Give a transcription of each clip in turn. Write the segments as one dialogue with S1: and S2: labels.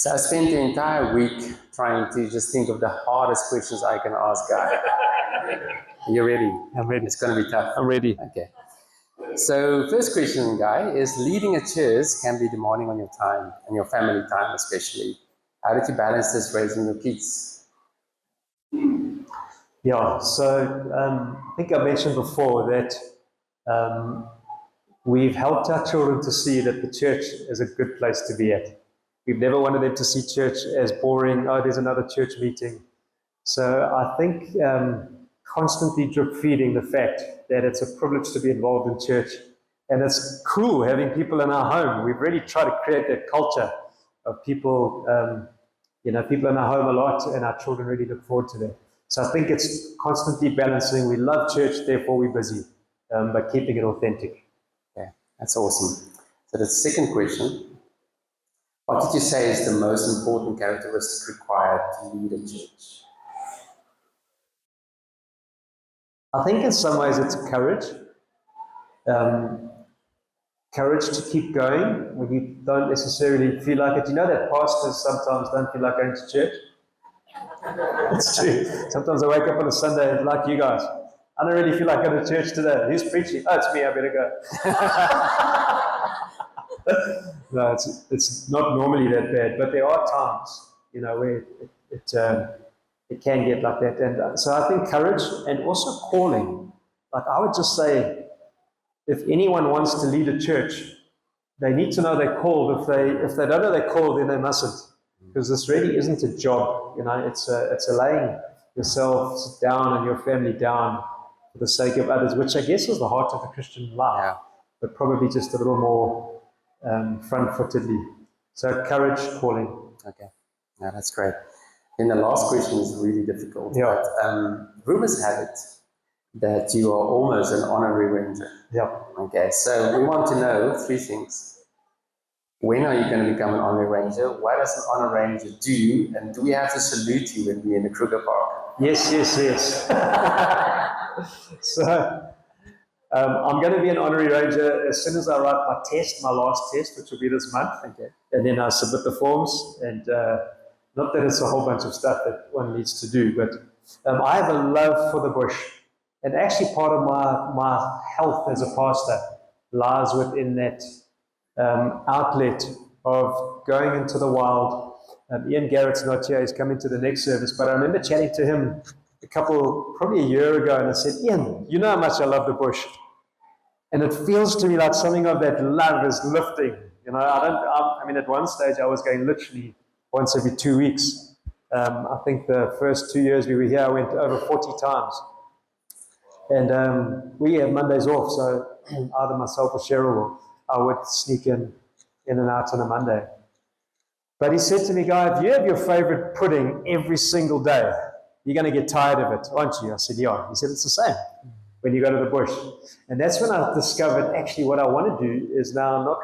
S1: So I spent the entire week trying to just think of the hardest questions I can ask Guy. Are you ready?
S2: I'm ready.
S1: It's going to be tough.
S2: I'm ready.
S1: Okay. So first question, Guy, is leading a church can be demanding on your time and your family time especially. How did you balance this raising your kids?
S2: Yeah, so I think I mentioned before that we've helped our children to see that the church is a good place to be at. We've never wanted them to see church as boring, oh, there's another church meeting. So I think constantly drip feeding the fact that it's a privilege to be involved in church. And it's cool having people in our home. We've really tried to create that culture of people, people in our home a lot, and our children really look forward to that. So I think it's constantly balancing. We love church, therefore we're busy, but keeping it authentic.
S1: Okay, that's awesome. So the second question, what did you say is the most important characteristic required to lead a church?
S2: I think in some ways it's courage. Courage to keep going when you don't necessarily feel like it. You know that pastors sometimes don't feel like going to church? It's true. Sometimes I wake up on a Sunday like you guys. I don't really feel like going to church today. Who's preaching? Oh, it's me. I better go. No, it's not normally that bad, but there are times, where it can get like that. And so I think courage and also calling. Like I would just say, if anyone wants to lead a church, they need to know they're called. If they don't know they're called, then they mustn't, because this really isn't a job. It's laying yourself down and your family down for the sake of others, which I guess is the heart of the Christian life, but probably just a little more front-footedly. So courage, calling.
S1: Okay, yeah, that's great. And the last question is really difficult.
S2: Yeah.
S1: But rumors have it that you are almost an honorary ranger.
S2: Yeah.
S1: Okay, so we want to know three things. When are you going to become an honorary ranger? What does an honorary ranger do? And do we have to salute you when we're in the Kruger Park?
S2: Yes. So I'm going to be an honorary ranger as soon as I write my last test, which will be this month.
S1: Okay.
S2: And then I submit the forms. And not that it's a whole bunch of stuff that one needs to do, but I have a love for the bush. And actually part of my health as a pastor lies within that outlet of going into the wild. Ian Garrett's not here, he's coming to the next service, but I remember chatting to him probably a year ago, and I said, Ian, you know how much I love the bush. And it feels to me like something of that love is lifting. At one stage I was going literally once every 2 weeks. I think the first 2 years we were here, I went over 40 times. And we have Mondays off, so either myself or Cheryl, I would sneak in and out on a Monday. But he said to me, Guy, if you have your favorite pudding every single day, you're going to get tired of it, aren't you? I said, yeah. He said, it's the same when you go to the bush. And that's when I discovered actually what I want to do is now not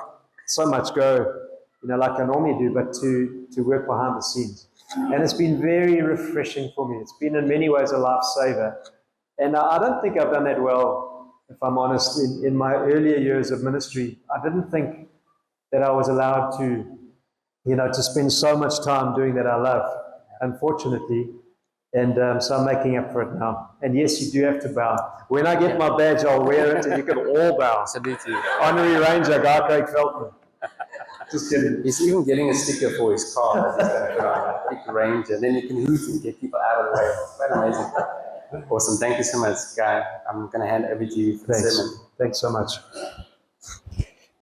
S2: so much go, like I normally do, but to work behind the scenes. And it's been very refreshing for me. It's been in many ways a lifesaver. And I don't think I've done that well, if I'm honest. In my earlier years of ministry, I didn't think that I was allowed to spend so much time doing that I love, unfortunately. And so I'm making up for it now. And yes, you do have to bow. When I get my badge, I'll wear it, and you can all bow.
S1: Salute you.
S2: Honorary Ranger, Guy Craig Veltman. Just kidding.
S1: He's even getting a sticker for his car. Big Ranger. Then you can hoot and get people out of the way. Quite amazing. Awesome. Thank you so much, Guy. I'm going to hand over to you for the sermon.
S2: Thanks so much.